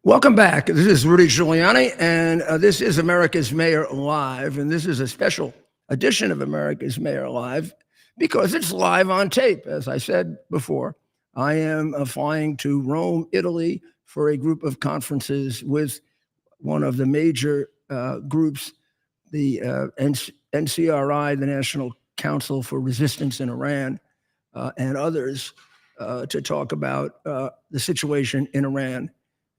Welcome back. This is Rudy Giuliani, and this is America's Mayor Live. And this is a special edition of America's Mayor Live because it's live on tape. As I said before, I am flying to Rome, Italy, for a group of conferences with one of the major groups, the NCRI, the National Council for Resistance in Iran, and others, to talk about the situation in Iran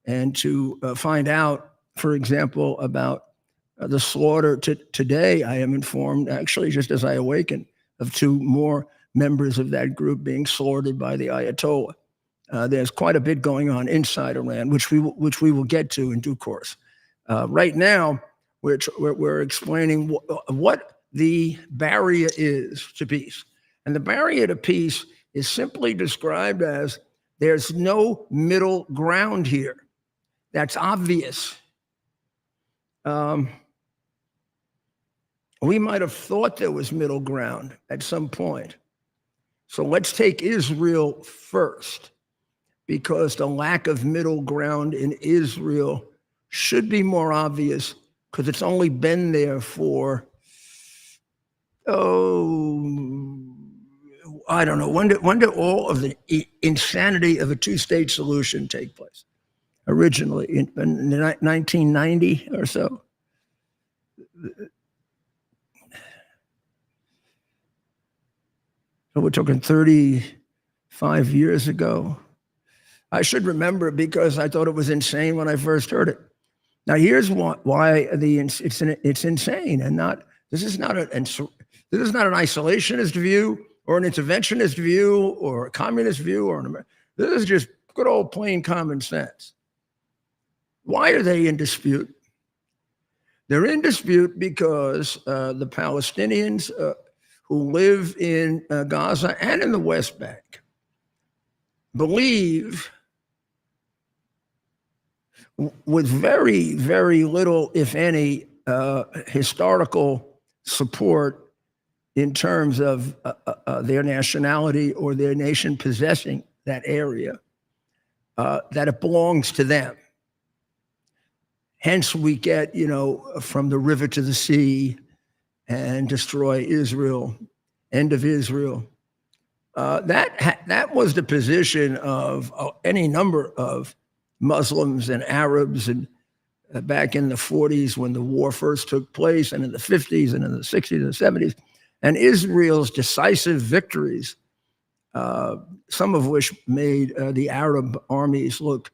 and to find out, for example, about the slaughter. Today, I am informed, actually just as I awakened, of two more members of that group being slaughtered by the Ayatollah. There's quite a bit going on inside Iran, which we will get to in due course. Right now, we're explaining what the barrier is to peace. And the barrier to peace is simply described as there's no middle ground here. That's obvious. We might have thought there was middle ground at some point. So let's take Israel first, because the lack of middle ground in Israel should be more obvious because it's only been there for, I don't know. When did all of the insanity of a two-state solution take place? Originally, in 1990 or so. So we're talking 35 years ago. I should remember it because I thought it was insane when I first heard it. Now, here's why it's insane, and this is not an isolationist view or an interventionist view or a communist view this is just good old plain common sense. Why are they in dispute? They're in dispute because the Palestinians who live in Gaza and in the West Bank believe, with very, very little, if any, historical support in terms of their nationality or their nation possessing that area, that it belongs to them. Hence, we get, from the river to the sea and destroy Israel, end of Israel. That was the position of any number of Muslims and Arabs, and back in the 40s when the war first took place, and in the 50s and in the 60s and the 70s. And Israel's decisive victories, some of which made the Arab armies look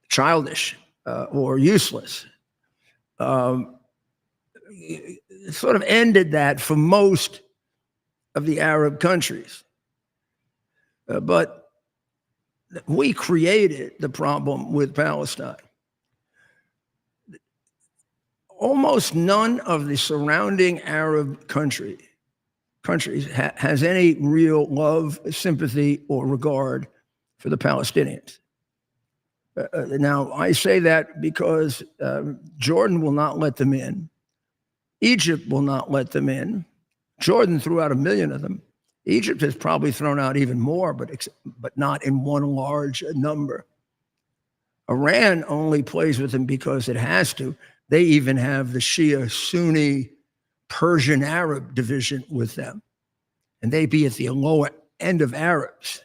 childish or useless, sort of ended that for most of the Arab countries. But we created the problem with Palestine. Almost none of the surrounding Arab countries has any real love, sympathy, or regard for the Palestinians. Now, I say that because Jordan will not let them in. Egypt will not let them in. Jordan threw out 1 million of them. Egypt has probably thrown out even more, but not in one large number. Iran only plays with them because it has to. They even have the Shia Sunni Persian Arab division with them, and they be at the lower end of Arabs.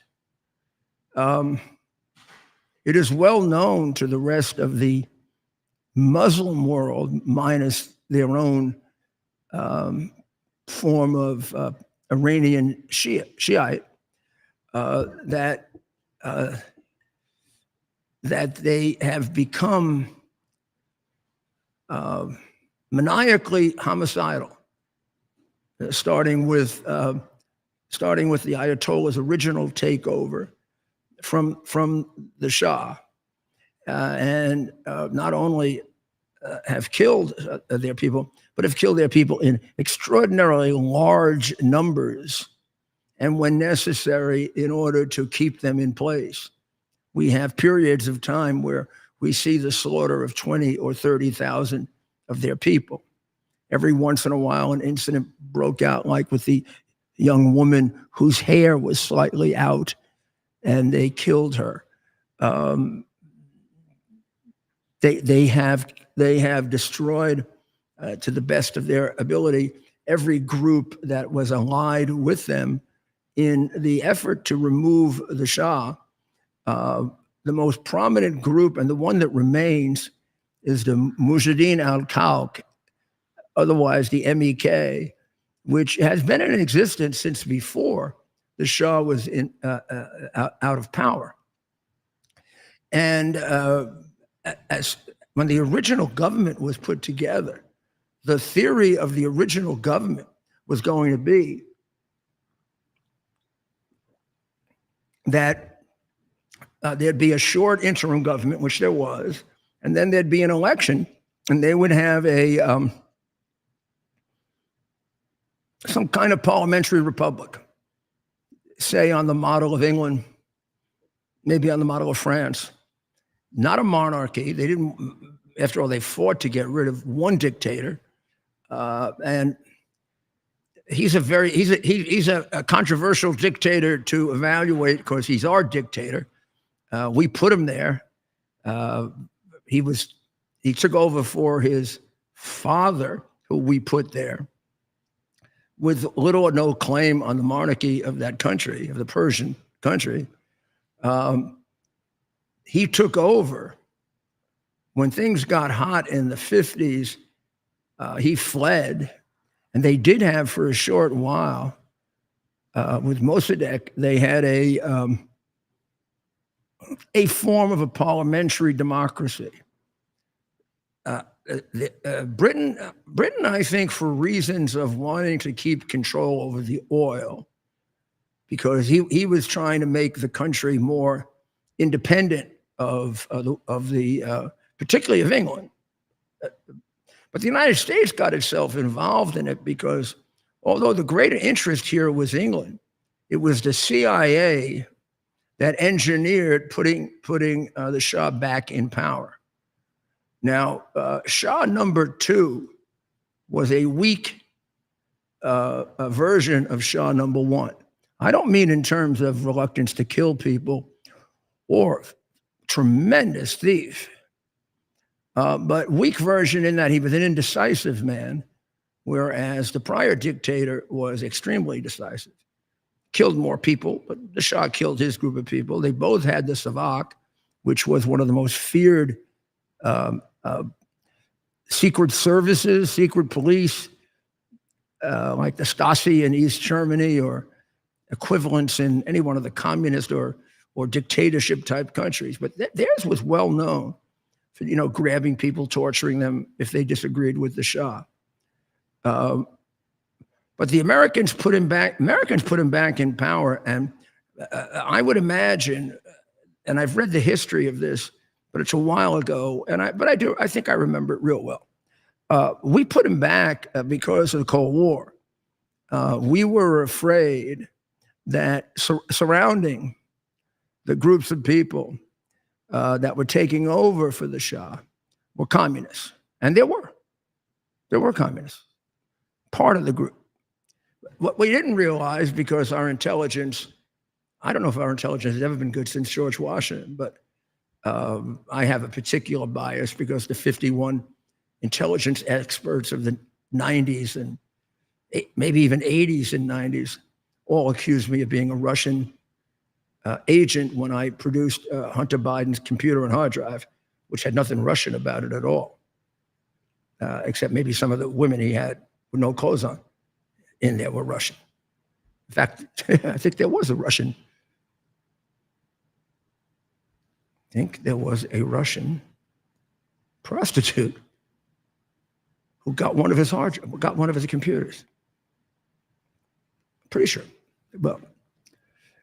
It is well known to the rest of the Muslim world, minus their own form of Iranian Shiite, that they have become maniacally homicidal, starting with the Ayatollah's original takeover from the Shah, and not only have killed their people, but have killed their people in extraordinarily large numbers, and when necessary, in order to keep them in place. We have periods of time where we see the slaughter of 20 or 30,000 of their people. Every once in a while, an incident broke out, like with the young woman whose hair was slightly out, and they killed her. They have destroyed, to the best of their ability, every group that was allied with them in the effort to remove the Shah. The most prominent group, and the one that remains, is the Mujahideen al-Khalq, otherwise the MEK, which has been in existence since before the Shah was out of power. And when the original government was put together, the theory of the original government was going to be that there'd be a short interim government, which there was, and then there'd be an election, and they would have some kind of parliamentary republic, say on the model of England, maybe on the model of France. Not a monarchy. They didn't, after all, they fought to get rid of one dictator. And he's a controversial dictator to evaluate because he's our dictator. We put him there. He took over for his father, who we put there, with little or no claim on the monarchy of that country, of the Persian country. He took over. When things got hot in the 50s, he fled. And they did have, for a short while, with Mossadegh, they had a form of a parliamentary democracy. Britain, I think, for reasons of wanting to keep control over the oil, because he was trying to make the country more independent of the particularly of England. But the United States got itself involved in it because although the greater interest here was England, it was the CIA that engineered putting the Shah back in power. Now, Shah number 2 was a weak version of Shah number 1. I don't mean in terms of reluctance to kill people or tremendous thief, but weak version in that he was an indecisive man, whereas the prior dictator was extremely decisive. Killed more people, but the Shah killed his group of people. They both had the Savak, which was one of the most feared secret services, secret police, like the Stasi in East Germany, or equivalents in any one of the communist or dictatorship type countries. But theirs was well known for, grabbing people, torturing them if they disagreed with the Shah. But the Americans put him back in power. And I would imagine, and I've read the history of this, but it's a while ago, I think I remember it real well. We put him back because of the Cold War. We were afraid that surrounding the groups of people that were taking over for the Shah were communists. And there were communists, part of the group. What we didn't realize, because our intelligence, I don't know if our intelligence has ever been good since George Washington, but I have a particular bias because the 51 intelligence experts of the 90s and maybe even 80s and 90s all accused me of being a Russian agent when I produced Hunter Biden's computer and hard drive, which had nothing Russian about it at all, except maybe some of the women he had with no clothes on in there were Russian. In fact, I think there was a Russian prostitute who got one of his computers. Pretty sure. Well,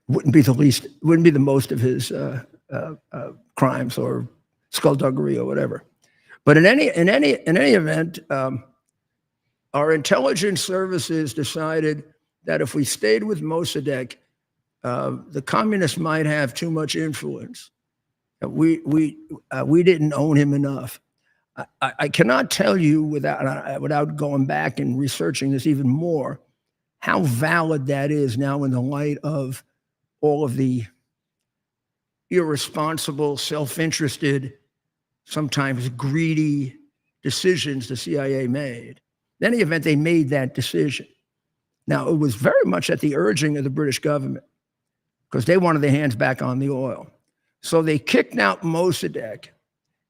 wouldn't be the most of his crimes or skullduggery or whatever. But in any event, our intelligence services decided that if we stayed with Mossadegh, the communists might have too much influence. We didn't own him enough. I cannot tell you without going back and researching this even more how valid that is now in the light of all of the irresponsible, self-interested sometimes greedy decisions the CIA made. In any event, they made that decision. Now, it was very much at the urging of the British government because they wanted their hands back on the oil. So they kicked out Mossadegh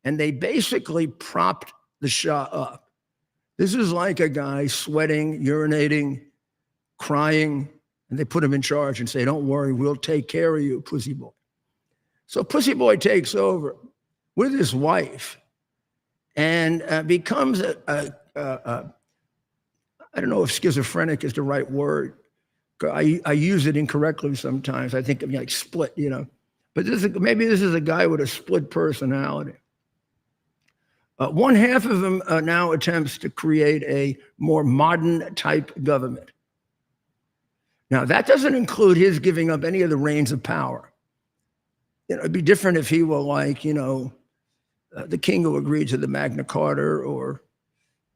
and they basically propped the Shah up. This is like a guy sweating, urinating, crying, and they put him in charge and say, don't worry, we'll take care of you, Pussy Boy. So Pussy Boy takes over with his wife and becomes I don't know if schizophrenic is the right word. I use it incorrectly sometimes. I think of like split, you know. But maybe this is a guy with a split personality. One half of him now attempts to create a more modern type government. Now, that doesn't include his giving up any of the reins of power. You know, it'd be different if he were like, you know, the king who agreed to the Magna Carta or,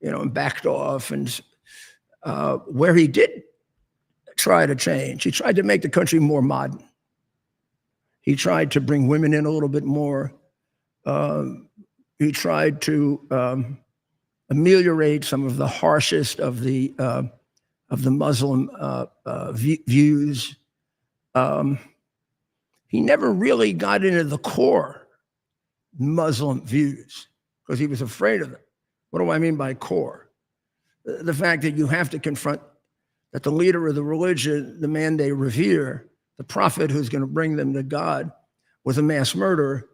you know, and backed off. And where he did try to change, he tried to make the country more modern. He tried to bring women in a little bit more. He tried to ameliorate some of the harshest of the Muslim views. He never really got into the core Muslim views because he was afraid of them. What do I mean by core? The fact that you have to confront that the leader of the religion, the man they revere, the prophet who's going to bring them to God, was a mass murderer,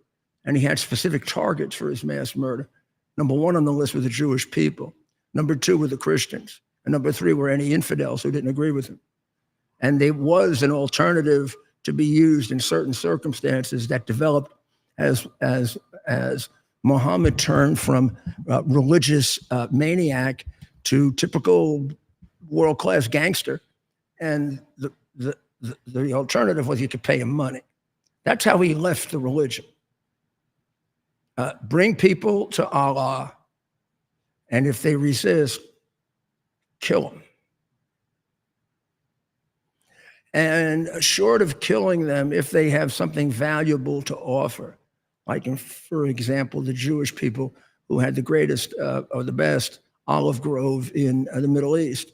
and he had specific targets for his mass murder. Number one on the list were the Jewish people. Number two were the Christians. And number three were any infidels who didn't agree with him. And there was an alternative to be used in certain circumstances that developed as Muhammad turned from religious maniac to typical world-class gangster. And the alternative was you could pay him money. That's how he left the religion. Bring people to Allah, and if they resist, kill them. And short of killing them, if they have something valuable to offer, like, for example, the Jewish people who had the greatest or the best olive grove in the Middle East,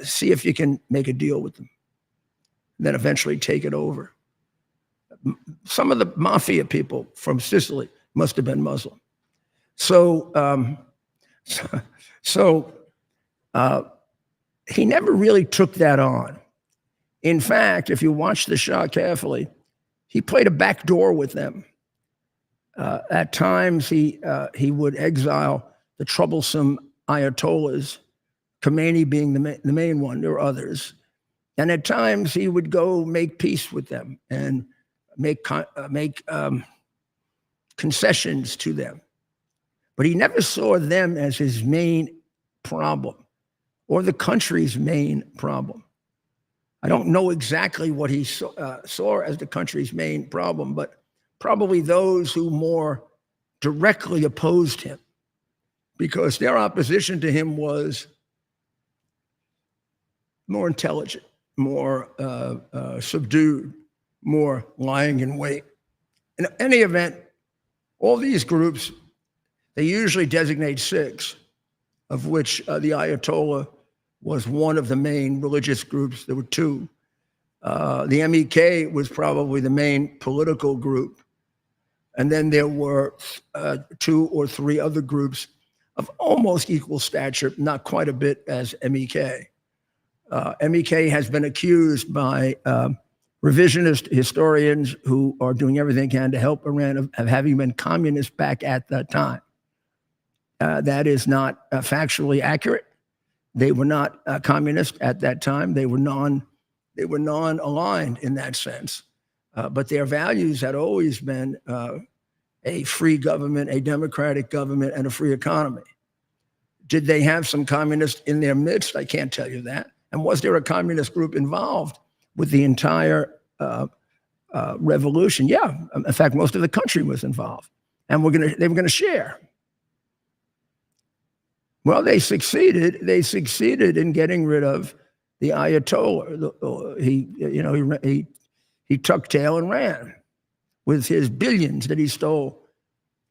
see if you can make a deal with them, then eventually take it over. Some of the mafia people from Sicily must have been Muslim. So he never really took that on. In fact, if you watch the Shah carefully, he played a back door with them. At times, he would exile the troublesome ayatollahs, Khomeini being the main one. There were others. And at times, he would go make peace with them and make concessions to them. But he never saw them as his main problem or the country's main problem. I don't know exactly what he saw as the country's main problem, but probably those who more directly opposed him, because their opposition to him was more intelligent, more subdued, more lying in wait. In any event, all these groups, they usually designate 6, of which the Ayatollah was one of the main religious groups. There were 2. The MEK was probably the main political group. And then there were 2 or 3 other groups of almost equal stature, not quite a bit as MEK. MEK has been accused by revisionist historians who are doing everything they can to help Iran of having been communist back at that time. That is not factually accurate. They were not communist at that time. They were non-aligned in that sense. But their values had always been a free government, a democratic government, and a free economy. Did they have some communists in their midst? I can't tell you that. And was there a communist group involved with the entire revolution? Yeah. In fact, most of the country was involved. And they were gonna share. Well, they succeeded. They succeeded in getting rid of the Ayatollah. He tucked tail and ran with his billions that he stole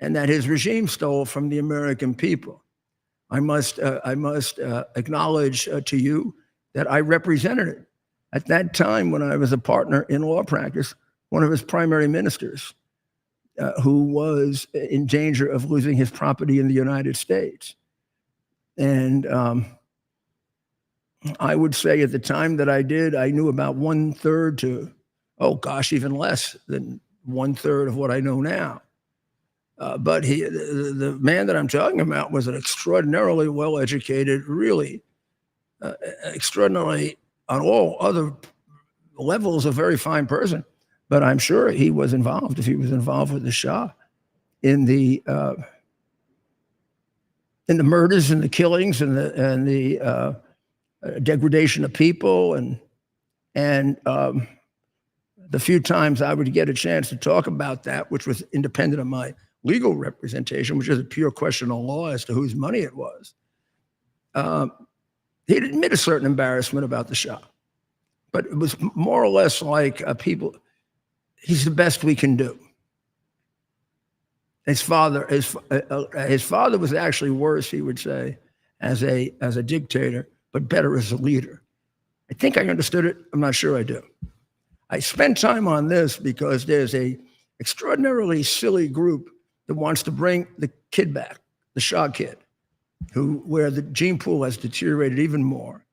and that his regime stole from the American people. I must acknowledge to you that I represented it. At that time, when I was a partner in law practice, one of his primary ministers, who was in danger of losing his property in the United States. And I would say at the time that I did, I knew about 1/3 to, oh gosh, even less than 1/3 of what I know now. But the man that I'm talking about was an extraordinarily well-educated, really extraordinarily on all other levels, a very fine person. But I'm sure he was involved, if he was involved with the Shah, in the murders and the killings and the degradation of people, and the few times I would get a chance to talk about that, which was independent of my legal representation, which is a pure question of law as to whose money it was. He'd admit a certain embarrassment about the Shah, but it was more or less like he's the best we can do. His father was actually worse, he would say, as a dictator, but better as a leader. I think I understood it. I'm not sure I do. I spent time on this because there's a extraordinarily silly group that wants to bring the kid back, the Shah kid, where the gene pool has deteriorated even more.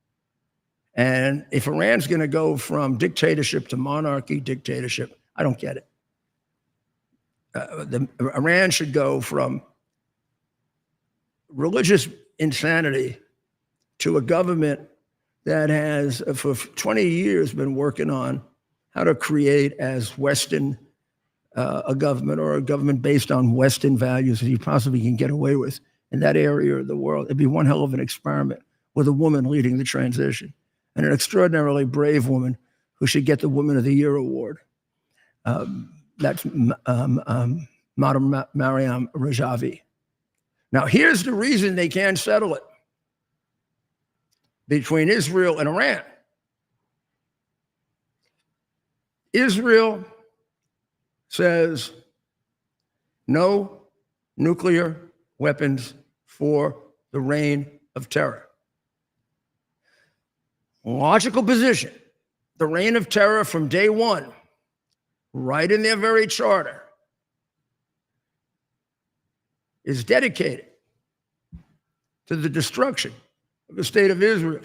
And if Iran's going to go from dictatorship to monarchy, dictatorship, I don't get it. Iran should go from religious insanity to a government that has, for 20 years, been working on how to create as Western a government, or a government based on Western values, as you possibly can get away with in that area of the world. It'd be one hell of an experiment with a woman leading the transition, and an extraordinarily brave woman who should get the Woman of the Year award. That's Madam Maryam Rajavi. Now, here's the reason they can't settle it between Israel and Iran. Israel says no nuclear weapons for the reign of terror. Logical position. The reign of terror from day one, right in their very charter, is dedicated to the destruction of the state of Israel.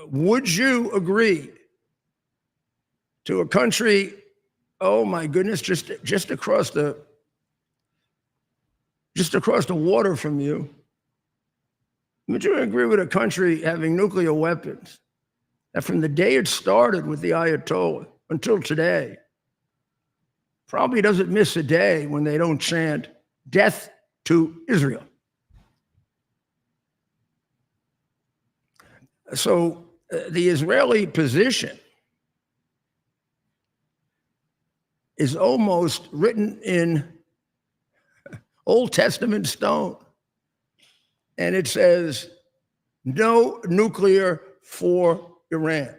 Would you agree to a country, oh my goodness, just across the water from you? Would you agree with a country having nuclear weapons that from the day it started with the Ayatollah until today probably doesn't miss a day when they don't chant death to Israel? So the Israeli position is almost written in Old Testament stone. And it says, no nuclear for Iran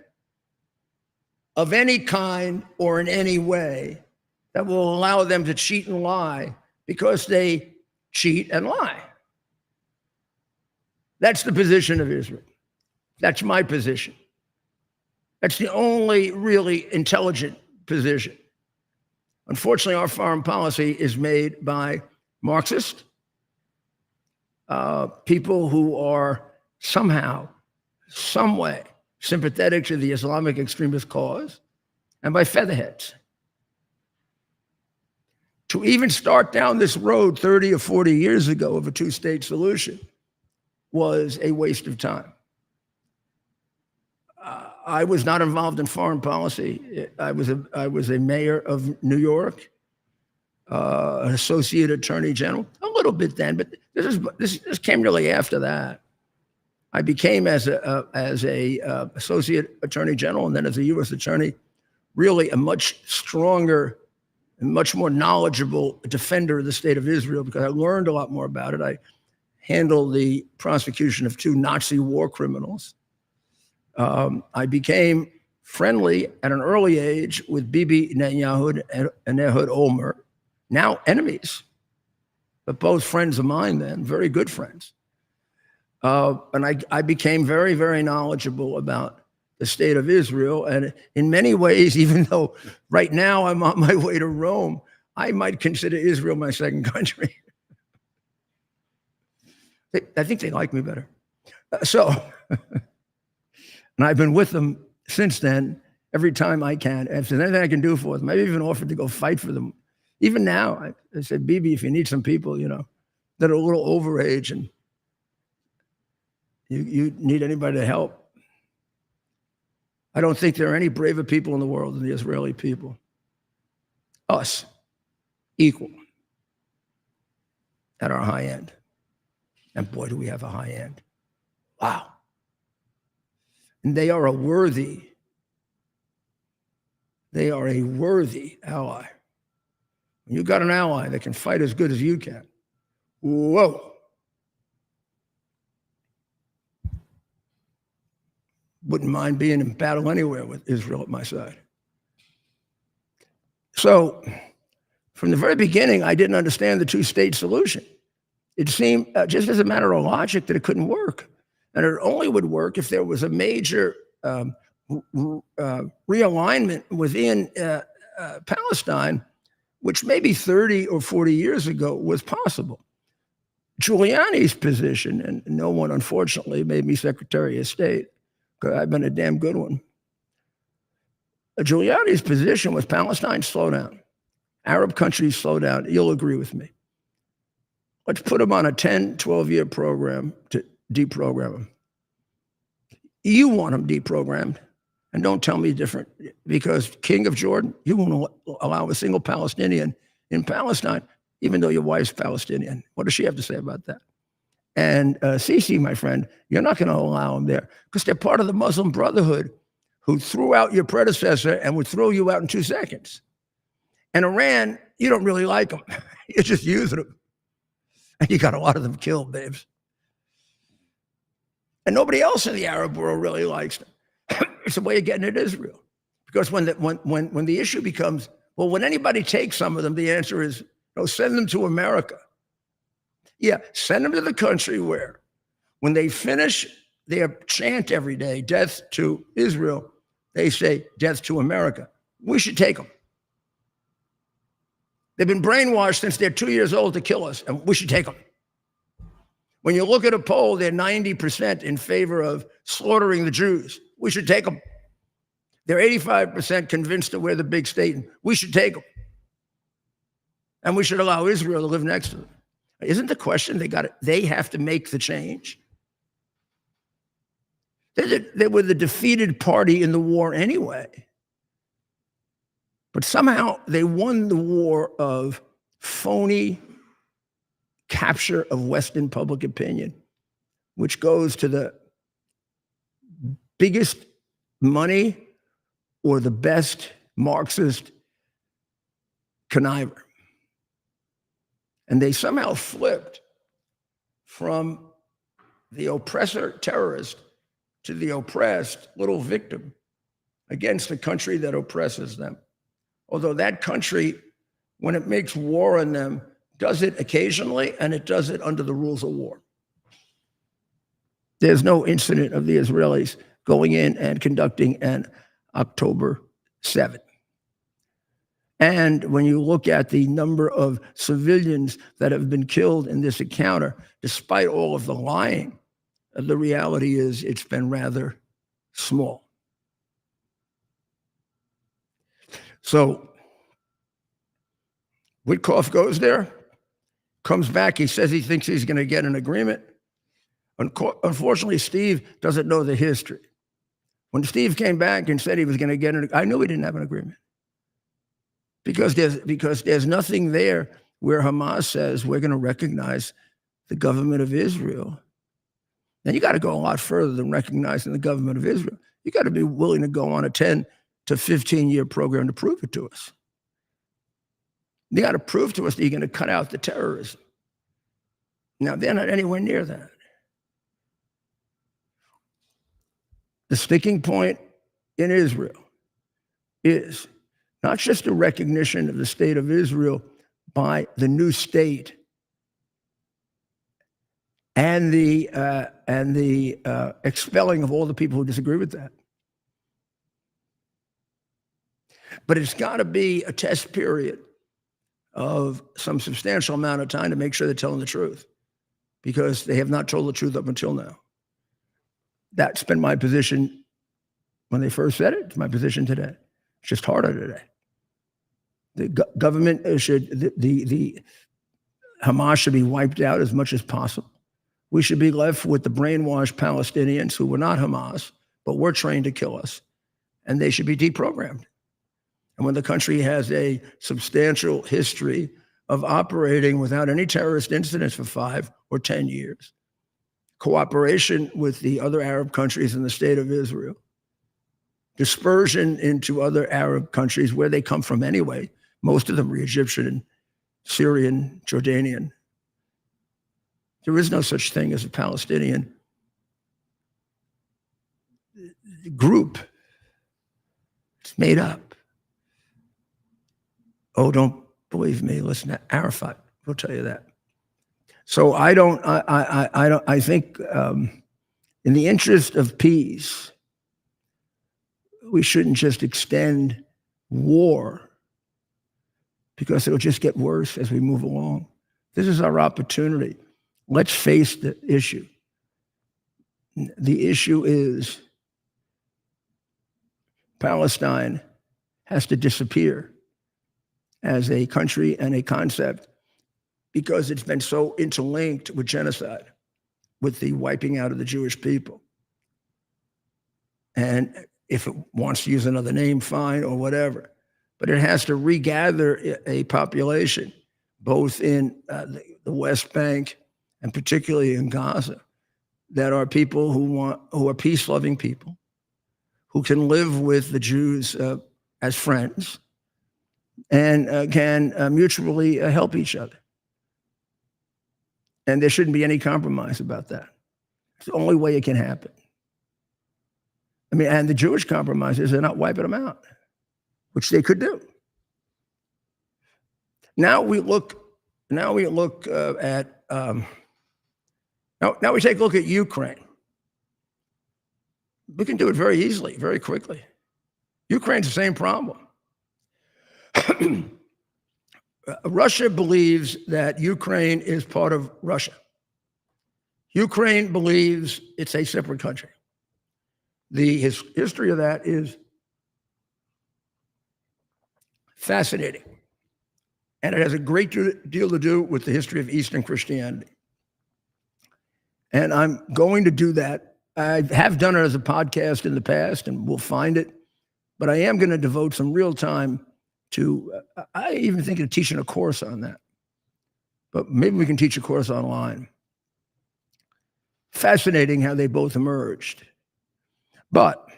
of any kind or in any way that will allow them to cheat and lie, because they cheat and lie. That's the position of Israel. That's my position. That's the only really intelligent position. Unfortunately, our foreign policy is made by Marxists, people who are somehow, some way sympathetic to the Islamic extremist cause, and by featherheads. To even start down this road 30 or 40 years ago of a two-state solution was a waste of time. I was not involved in foreign policy. I was a mayor of New York, an associate attorney general, a little bit then, but this came really after that. I became as a associate attorney general, and then as a U.S. attorney, really a much stronger and much more knowledgeable defender of the state of Israel, because I learned a lot more about it. I handled the prosecution of 2 Nazi war criminals. I became friendly at an early age with Bibi Netanyahu and Ehud Olmert, now enemies, but both friends of mine then, very good friends. And I became very, very knowledgeable about the state of Israel. And in many ways, even though right now I'm on my way to Rome, I might consider Israel my second country. I think they like me better. And I've been with them since then, every time I can. If there's anything I can do for them, I've even offered to go fight for them. Even now, I said, Bibi, if you need some people, that are a little overage and you need anybody to help, I don't think there are any braver people in the world than the Israeli people. Us, equal at our high end. And boy, do we have a high end. Wow. And they are a worthy ally. When you've got an ally that can fight as good as you can, whoa. Wouldn't mind being in battle anywhere with Israel at my side. So from the very beginning, I didn't understand the two-state solution. It seemed just as a matter of logic that it couldn't work. And it only would work if there was a major realignment within Palestine, which maybe 30 or 40 years ago was possible. Giuliani's position, and no one unfortunately made me Secretary of State, because I've been a damn good one. Giuliani's position was Palestine, slow down. Arab countries, slow down. You'll agree with me. Let's put them on a 10, 12-year program to deprogram them. You want them deprogrammed, and don't tell me different, because King of Jordan, you won't allow a single Palestinian in Palestine, even though your wife's Palestinian. What does she have to say about that? And Sisi, my friend, you're not going to allow them there because they're part of the Muslim Brotherhood who threw out your predecessor and would throw you out in 2 seconds. And Iran, you don't really like them. You're just using them. And you got a lot of them killed, babes. And nobody else in the Arab world really likes them. It's a way of getting at Israel. Because when the issue becomes, well, when anybody takes some of them, the answer is, no, send them to America. Yeah, send them to the country where, when they finish their chant every day, death to Israel, they say, death to America. We should take them. They've been brainwashed since they're 2 years old to kill us, and we should take them. When you look at a poll, they're 90% in favor of slaughtering the Jews. We should take them. They're 85% convinced that we're the big state, and we should take them. And we should allow Israel to live next to them. Isn't the question they have to make the change? They were the defeated party in the war anyway. But somehow they won the war of phony capture of Western public opinion, which goes to the biggest money or the best Marxist conniver. And they somehow flipped from the oppressor terrorist to the oppressed little victim against the country that oppresses them. Although that country, when it makes war on them, does it occasionally, and it does it under the rules of war. There's no incident of the Israelis going in and conducting an October 7th. And when you look at the number of civilians that have been killed in this encounter, despite all of the lying, the reality is it's been rather small. So Witkoff goes there, comes back, he says he thinks he's going to get an agreement. Unfortunately, Steve doesn't know the history. When Steve came back and said he was going to get an agreement, I knew he didn't have an agreement. Because there's nothing there where Hamas says we're going to recognize the government of Israel. Now, you got to go a lot further than recognizing the government of Israel. You got to be willing to go on a 10 to 15-year program to prove it to us. You got to prove to us that you're going to cut out the terrorism. Now, they're not anywhere near that. The sticking point in Israel is not just a recognition of the state of Israel by the new state and the expelling of all the people who disagree with that, but it's got to be a test period of some substantial amount of time to make sure they're telling the truth, because they have not told the truth up until now. That's been my position when they first said it. It's my position today. It's just harder today. The government should, the Hamas should be wiped out as much as possible. We should be left with the brainwashed Palestinians who were not Hamas, but were trained to kill us, and they should be deprogrammed. And when the country has a substantial history of operating without any terrorist incidents for 5 or 10 years, cooperation with the other Arab countries in the state of Israel, dispersion into other Arab countries where they come from anyway, most of them are Egyptian, Syrian, Jordanian. There is no such thing as a Palestinian group. It's made up. Oh, don't believe me. Listen to Arafat. He'll tell you that. So I think in the interest of peace, we shouldn't just extend war, because it'll just get worse as we move along. This is our opportunity. Let's face the issue. The issue is Palestine has to disappear as a country and a concept, because it's been so interlinked with genocide, with the wiping out of the Jewish people. And if it wants to use another name, fine, or whatever. But it has to regather a population, both in the West Bank and particularly in Gaza, that are people who are peace-loving people, who can live with the Jews as friends, and can mutually help each other. And there shouldn't be any compromise about that. It's the only way it can happen. I mean, and the Jewish compromise is they're not wiping them out, which they could do. Now we look at now we take a look at Ukraine. We can do it very easily, very quickly. Ukraine's the same problem. Russia believes that Ukraine is part of Russia. Ukraine believes it's a separate country. The history of that is fascinating. And it has a great deal to do with the history of Eastern Christianity. And I'm going to do that. I have done it as a podcast in the past, and we'll find it. But I am going to devote some real time to, I even think of teaching a course on that. But maybe we can teach a course online. Fascinating how they both emerged. But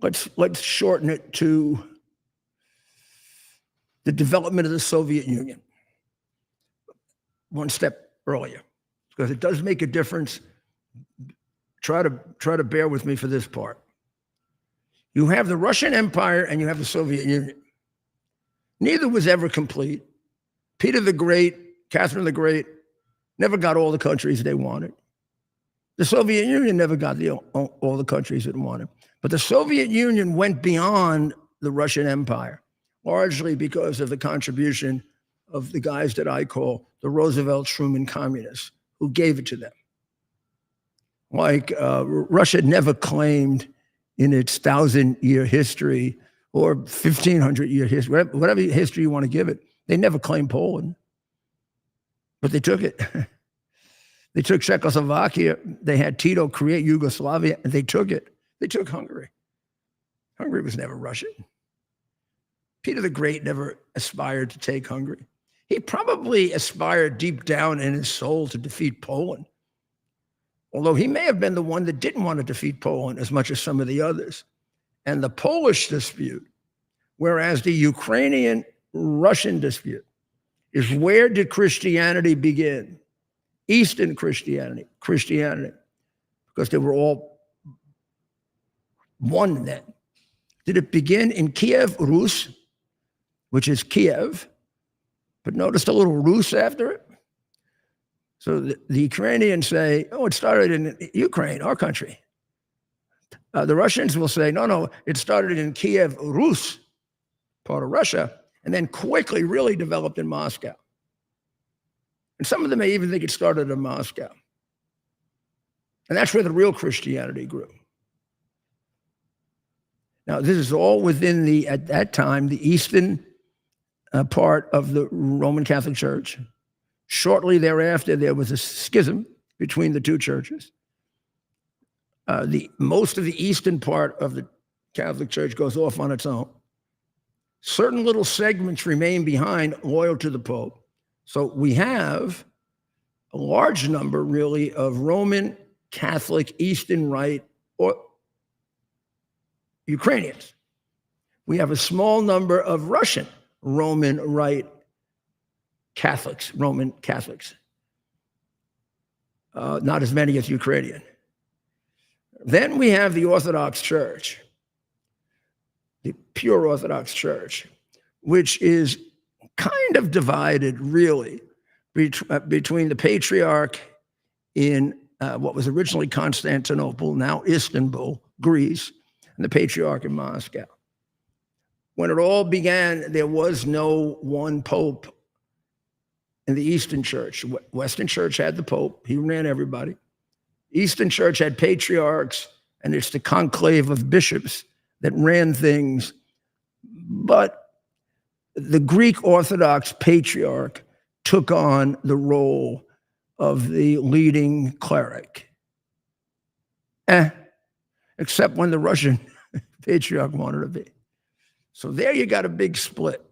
let's shorten it to the development of the Soviet Union one step earlier, because it does make a difference. Try to bear with me for this part. You have the Russian Empire and you have the Soviet Union. Neither was ever complete. Peter the Great, Catherine the Great never got all the countries they wanted. The Soviet Union never got all the countries it wanted. But the Soviet Union went beyond the Russian Empire, largely because of the contribution of the guys that I call the Roosevelt-Truman communists, who gave it to them. Like Russia never claimed in its 1,000-year history or 1,500-year history, whatever history you want to give it, they never claimed Poland. But they took it. They took Czechoslovakia. They had Tito create Yugoslavia, and they took it. They took Hungary. Hungary was never Russian. Peter the Great never aspired to take Hungary. He probably aspired deep down in his soul to defeat Poland, although he may have been the one that didn't want to defeat Poland as much as some of the others. And the Polish dispute, whereas the Ukrainian-Russian dispute, is where did Christianity begin? Eastern Christianity, because they were all one then? Did it begin in Kiev Rus, which is Kiev, but notice the little Rus after it? So the Ukrainians say, oh, it started in Ukraine, our country. The Russians will say, no, it started in Kiev Rus, part of Russia, and then quickly really developed in Moscow. And some of them may even think it started in Moscow. And that's where the real Christianity grew. Now, this is all within at that time, the eastern part of the Roman Catholic Church. Shortly thereafter, there was a schism between the two churches. Most of the eastern part of the Catholic Church goes off on its own. Certain little segments remain behind, loyal to the Pope. So we have a large number, really, of Roman Catholic Eastern Rite or Ukrainians. We have a small number of Russian Roman Rite Catholics, Roman Catholics. Not as many as Ukrainian. Then we have the Orthodox Church, the pure Orthodox Church, which is kind of divided, really, between the Patriarch in what was originally Constantinople, now Istanbul, Greece, and the Patriarch in Moscow. When it all began, there was no one Pope in the Eastern Church. Western Church had the Pope. He ran everybody. Eastern Church had patriarchs, and it's the conclave of bishops that ran things. But the Greek Orthodox Patriarch took on the role of the leading cleric. Except when the Russian Patriarch wanted to be. So there you got a big split.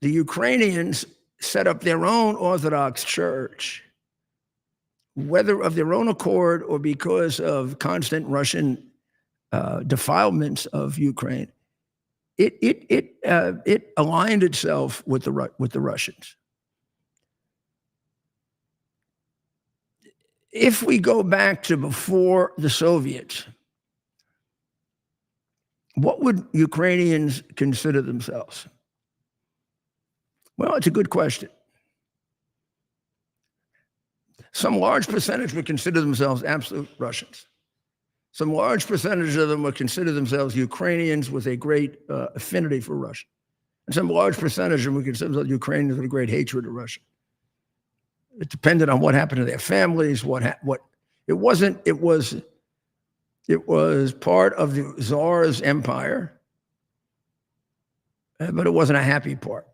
The Ukrainians set up their own Orthodox Church, whether of their own accord or because of constant Russian defilements of Ukraine. It aligned itself with the Russians. If we go back to before the Soviets, what would Ukrainians consider themselves? Well, it's a good question. Some large percentage would consider themselves absolute Russians. Some large percentage of them would consider themselves Ukrainians with a great affinity for Russia. And some large percentage of them would consider themselves Ukrainians with a great hatred of Russia. It depended on what happened to their families, it was part of the Tsar's empire, but it wasn't a happy part.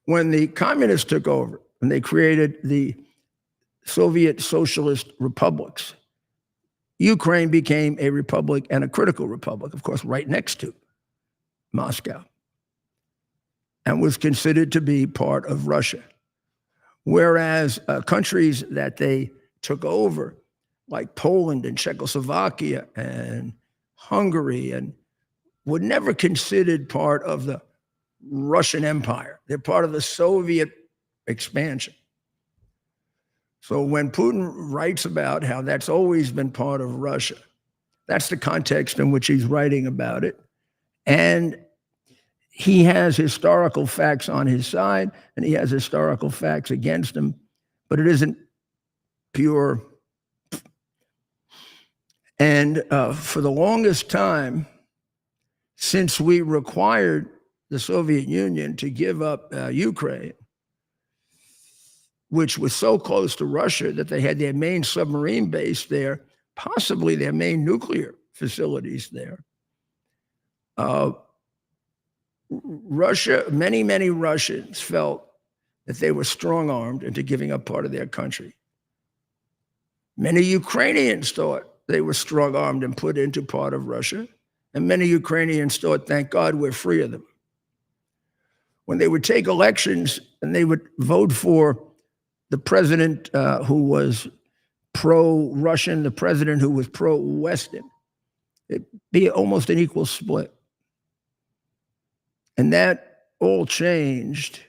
When the communists took over and they created the Soviet Socialist republics, Ukraine became a republic and a critical republic, of course, right next to Moscow, and was considered to be part of Russia. Whereas countries that they took over, like Poland and Czechoslovakia and Hungary, and were never considered part of the Russian Empire. They're part of the Soviet expansion. So when Putin writes about how that's always been part of Russia, that's the context in which he's writing about it. And he has historical facts on his side, and he has historical facts against him, but it isn't pure. And for the longest time, since we required the Soviet Union to give up Ukraine, which was so close to Russia that they had their main submarine base there, possibly their main nuclear facilities there. Russia, many Russians felt that they were strong-armed into giving up part of their country. Many Ukrainians thought they were strong-armed and put into part of Russia. And many Ukrainians thought, thank God we're free of them. When they would take elections and they would vote for the president who was pro-Russian, the president who was pro-Western, it'd be almost an equal split. And that all changed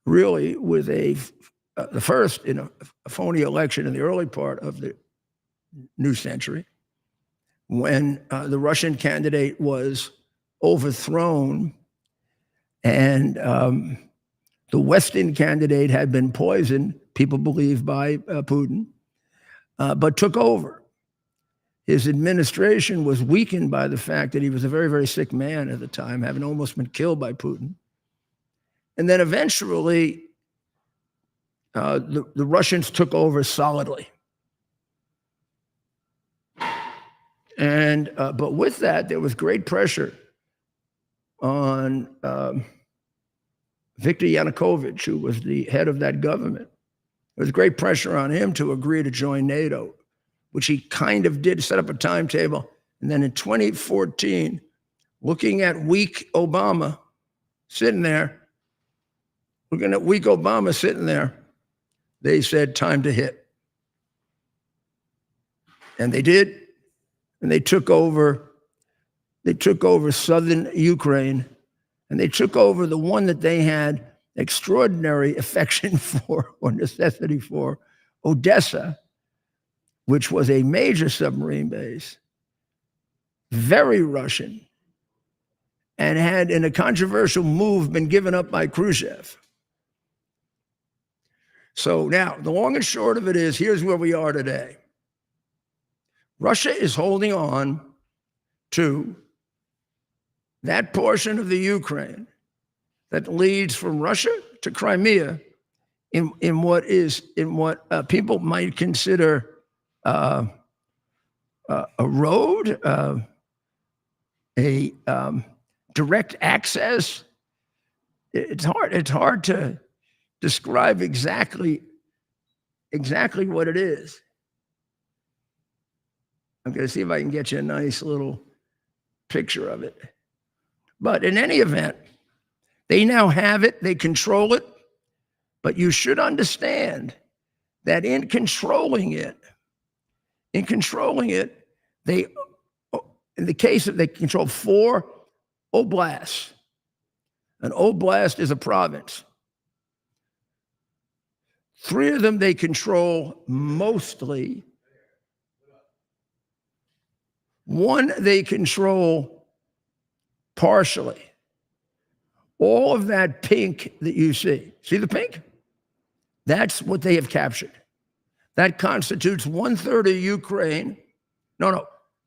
really with the first in a phony election in the early part of the new century, when the Russian candidate was overthrown and the Western candidate had been poisoned, people believe, by Putin, but took over. His administration was weakened by the fact that he was a very, very sick man at the time, having almost been killed by Putin. And then eventually, the Russians took over solidly. And but with that, there was great pressure on Viktor Yanukovych, who was the head of that government. There was great pressure on him to agree to join NATO, which he kind of did, set up a timetable. And then in 2014, looking at weak Obama sitting there, they said, time to hit. And they did. And they took over southern Ukraine, and they took over the one that they had extraordinary affection for or necessity for, Odessa, which was a major submarine base, very Russian, and had, in a controversial move, been given up by Khrushchev. So now, the long and short of it is, here's where we are today. Russia is holding on to that portion of the Ukraine that leads from Russia to Crimea in what people might consider a road, a direct access. It's hard to describe exactly what it is. I'm going to see if I can get you a nice little picture of it. But in any event, they now have it, they control it, but you should understand that in controlling it, they, in the case of, they control 4 oblasts. An oblast is a province. 3 of them they control mostly. 1 they control partially. All of that pink that you see the pink? That's what they have captured. That constitutes 1/3 of Ukraine.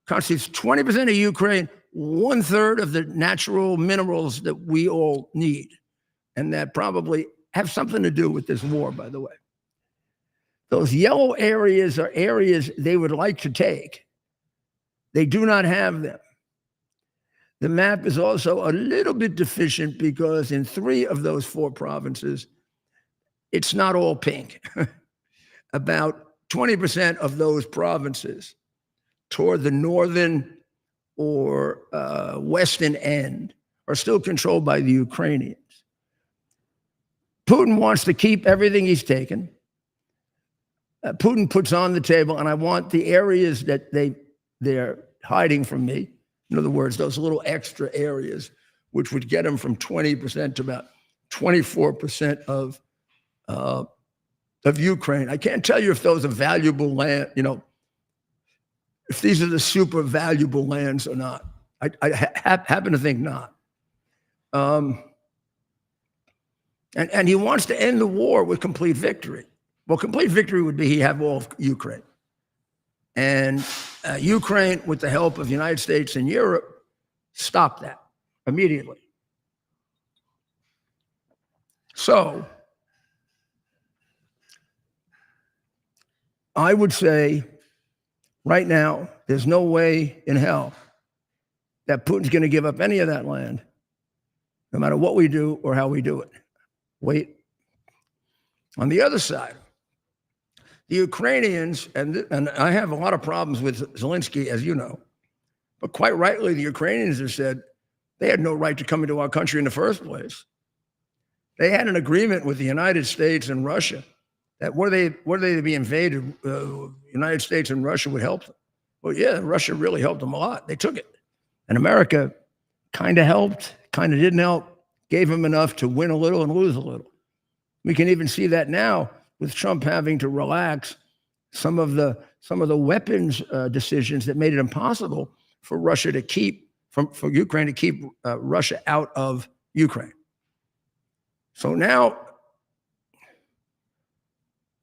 Constitutes 20% of Ukraine, 1/3 of the natural minerals that we all need. And that probably have something to do with this war, by the way. Those yellow areas are areas they would like to take. They do not have them. The map is also a little bit deficient because in 3 of those 4 provinces, it's not all pink. About 20% of those provinces toward the northern or western end are still controlled by the Ukrainians. Putin wants to keep everything he's taken. Putin puts on the table, and I want the areas that they're hiding from me. In other words, those little extra areas, which would get them from 20% to about 24% of Ukraine. I can't tell you if those are valuable land, if these are the super valuable lands or not. I happen to think not. And he wants to end the war with complete victory. Well, complete victory would be he have all of Ukraine. And Ukraine, with the help of the United States and Europe, stopped that immediately. So I would say right now, there's no way in hell that Putin's going to give up any of that land, no matter what we do or how we do it. Wait. On the other side, the Ukrainians, and I have a lot of problems with Zelensky, as you know, but quite rightly, the Ukrainians have said they had no right to come into our country in the first place. They had an agreement with the United States and Russia that were they to be invaded, the United States and Russia would help them. Well, yeah, Russia really helped them a lot. They took it. And America kind of helped, kind of didn't help, gave them enough to win a little and lose a little. We can even see that now with Trump having to relax some of the weapons decisions that made it impossible for Russia to keep, for Ukraine to keep Russia out of Ukraine. So now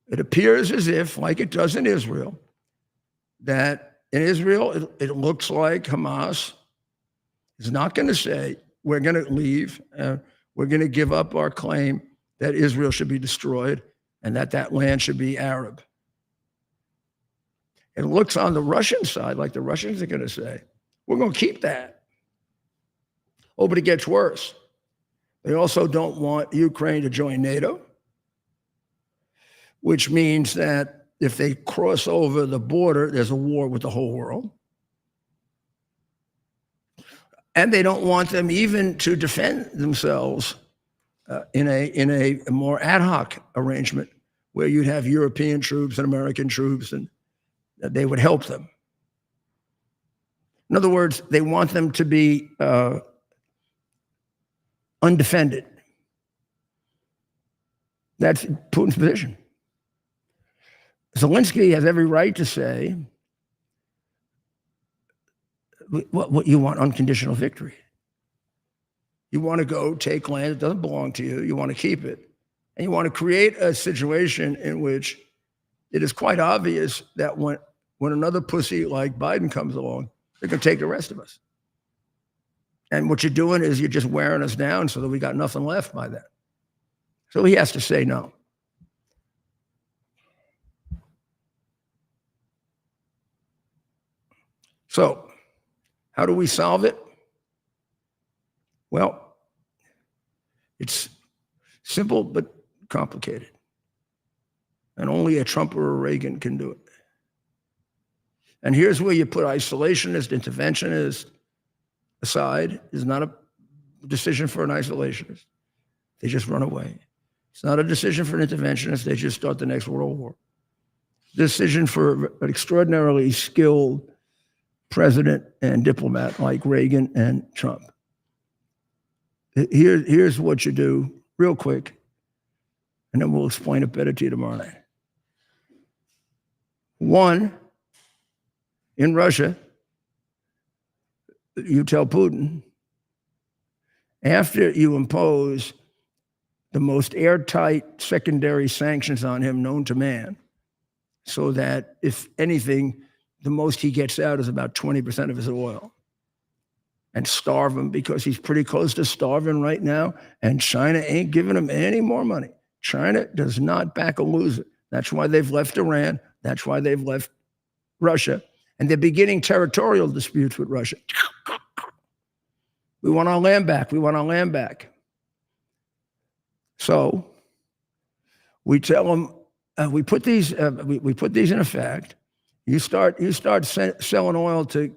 it appears as if, like it does in Israel, that in Israel, it looks like Hamas is not going to say, we're going to leave, we're going to give up our claim that Israel should be destroyed and that land should be Arab. It looks on the Russian side like the Russians are going to say, we're going to keep that. Oh, but it gets worse. They also don't want Ukraine to join NATO, which means that if they cross over the border, there's a war with the whole world. And they don't want them even to defend themselves in a more ad hoc arrangement where you'd have European troops and American troops and they would help them. In other words, they want them to be undefended. That's Putin's position. Zelensky has every right to say, what you want unconditional victory. You want to go take land that doesn't belong to you. You want to keep it. And you want to create a situation in which it is quite obvious that when another pussy like Biden comes along, they're going to take the rest of us. And what you're doing is you're just wearing us down so that we got nothing left by then. So he has to say no. So how do we solve it? Well, it's simple but complicated. And only a Trump or a Reagan can do it. And here's where you put isolationist, interventionist aside. It's not a decision for an isolationist. They just run away. It's not a decision for an interventionist. They just start the next world war. Decision for an extraordinarily skilled president and diplomat like Reagan and Trump. Here's what you do real quick, and then we'll explain it better to you tomorrow night. One, in Russia, you tell Putin, after you impose the most airtight secondary sanctions on him known to man, so that if anything, the most he gets out is about 20% of his oil, and starve him because he's pretty close to starving right now, and China ain't giving him any more money. China does not back a loser. That's why they've left Iran. That's why they've left Russia. And they're beginning territorial disputes with Russia. We want our land back. We want our land back. So we tell them, we put these in effect. You start selling oil to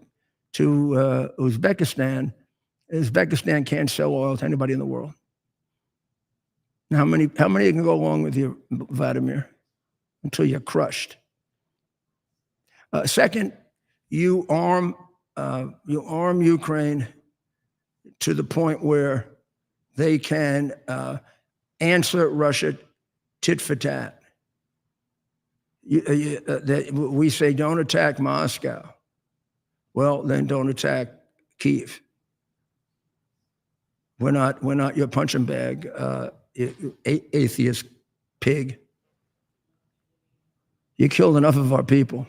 Uzbekistan. Uzbekistan can't sell oil to anybody in the world. How many can go along with you, Vladimir, until you're crushed? Second, you arm Ukraine to the point where they can answer Russia tit for tat. We say don't attack Moscow. Well, then don't attack Kyiv. We're not your punching bag, atheist pig. You killed enough of our people.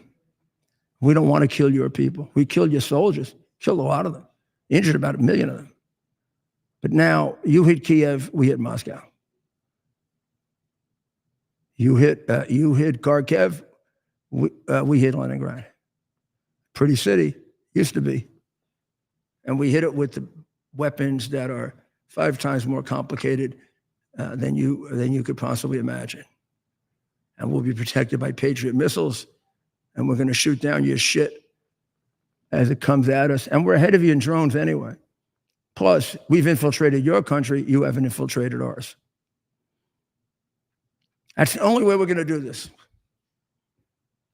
We don't want to kill your people. We killed your soldiers, killed a lot of them, injured about 1 million of them. But now you hit Kiev, we hit Moscow. You hit Kharkiv, we hit Leningrad. Pretty city, used to be. And we hit it with the weapons that are 5 times more complicated than you could possibly imagine. And we'll be protected by Patriot missiles, and we're going to shoot down your shit as it comes at us. And we're ahead of you in drones anyway. Plus, we've infiltrated your country. You haven't infiltrated ours. That's the only way we're going to do this.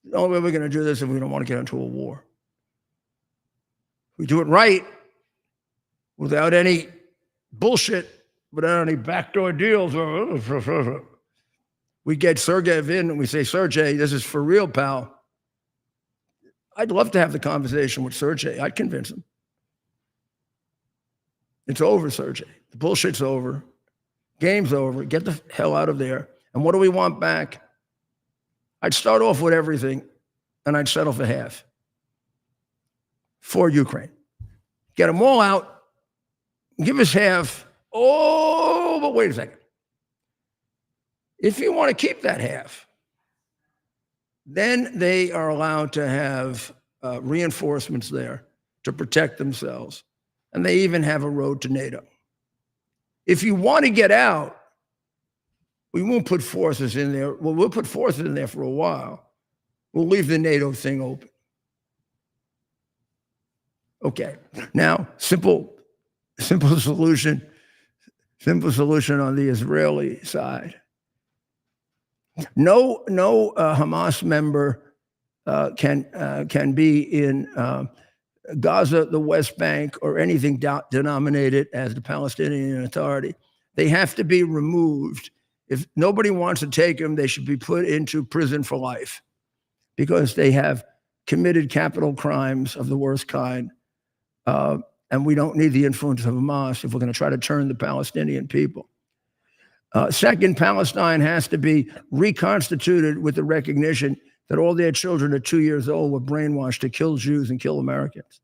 The only way we're going to do this if we don't want to get into a war. If we do it right, without any bullshit, without any backdoor deals, we get Sergey in and we say, Sergey, this is for real, pal. I'd love to have the conversation with Sergei. I'd convince him. It's over, Sergei. The bullshit's over. Game's over. Get the hell out of there. And what do we want back? I'd start off with everything, and I'd settle for half for Ukraine. Get them all out. Give us half. Oh, but wait a second. If you want to keep that half, then they are allowed to have reinforcements there to protect themselves. And they even have a road to NATO. If you want to get out, we won't put forces in there. Well, we'll put forces in there for a while. We'll leave the NATO thing open. Okay. Now, simple solution on the Israeli side. No Hamas member can be in Gaza, the West Bank, or anything denominated as the Palestinian Authority. They have to be removed. If nobody wants to take them, they should be put into prison for life because they have committed capital crimes of the worst kind. And we don't need the influence of Hamas if we're going to try to turn the Palestinian people. Second, Palestine has to be reconstituted with the recognition that all their children at 2 years old were brainwashed to kill Jews and kill Americans.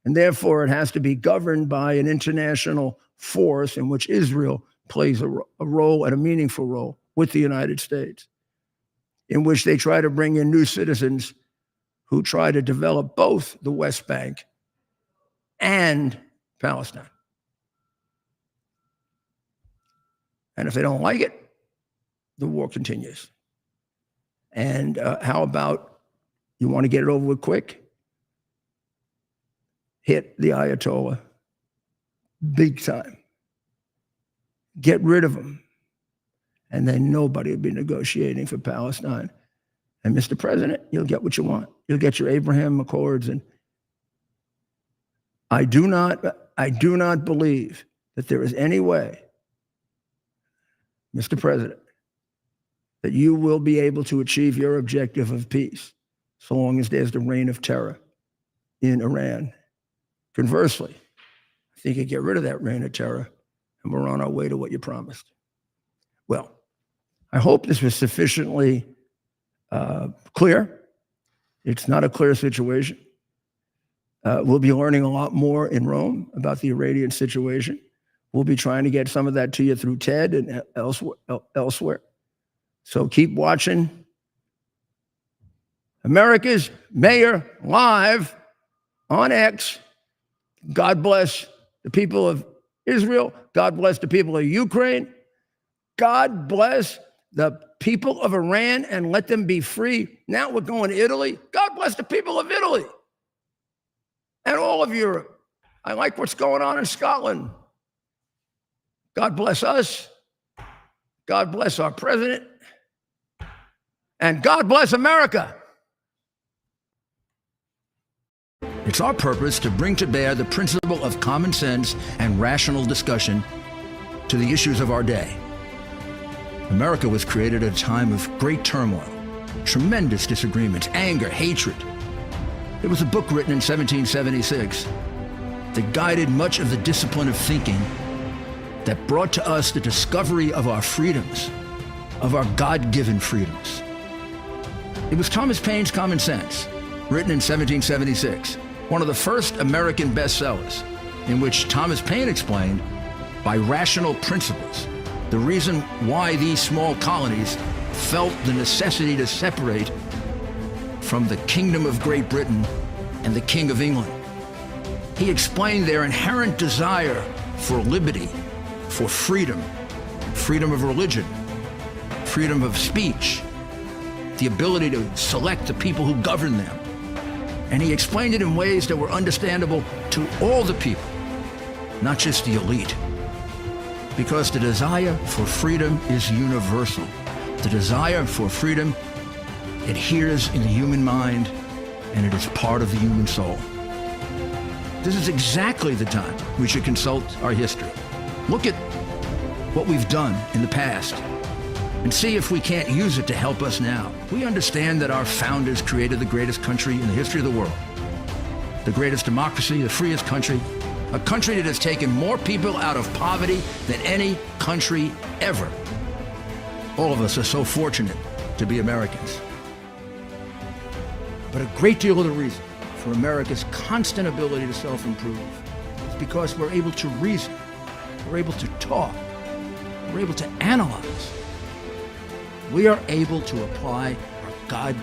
And therefore, it has to be governed by an international force in which Israel plays a role and a meaningful role with the United States, in which they try to bring in new citizens who try to develop both the West Bank and Palestine. And if they don't like it, the war continues. And how about you want to get it over with quick? Hit the Ayatollah big time. Get rid of him. And then nobody will be negotiating for Palestine. And Mr. President, you'll get what you want. You'll get your Abraham Accords. And I do not believe that there is any way, Mr. President, that you will be able to achieve your objective of peace so long as there's the reign of terror in Iran. Conversely, I think you get rid of that reign of terror and we're on our way to what you promised. Well, I hope this was sufficiently clear. It's not a clear situation. We'll be learning a lot more in Rome about the Iranian situation. We'll be trying to get some of that to you through TED and elsewhere. So keep watching America's Mayor Live on X. God bless the people of Israel. God bless the people of Ukraine. God bless the people of Iran and let them be free. Now we're going to Italy. God bless the people of Italy and all of Europe. I like what's going on in Scotland. God bless us. God bless our president. And God bless America. It's our purpose to bring to bear the principle of common sense and rational discussion to the issues of our day. America was created at a time of great turmoil, tremendous disagreements, anger, hatred. There was a book written in 1776 that guided much of the discipline of thinking that brought to us the discovery of our freedoms, of our God-given freedoms. It was Thomas Paine's Common Sense, written in 1776, one of the first American bestsellers, in which Thomas Paine explained, by rational principles, the reason why these small colonies felt the necessity to separate from the Kingdom of Great Britain and the King of England. He explained their inherent desire for liberty, for freedom, freedom of religion, freedom of speech, the ability to select the people who govern them. And he explained it in ways that were understandable to all the people, not just the elite. Because the desire for freedom is universal. The desire for freedom adheres in the human mind, and it is part of the human soul. This is exactly the time we should consult our history. Look at what we've done in the past and see if we can't use it to help us now. We understand that our founders created the greatest country in the history of the world, the greatest democracy, the freest country, a country that has taken more people out of poverty than any country ever. All of us are so fortunate to be Americans. But a great deal of the reason for America's constant ability to self-improve is because we're able to reason, we're able to talk, we're able to analyze. We are able to apply our God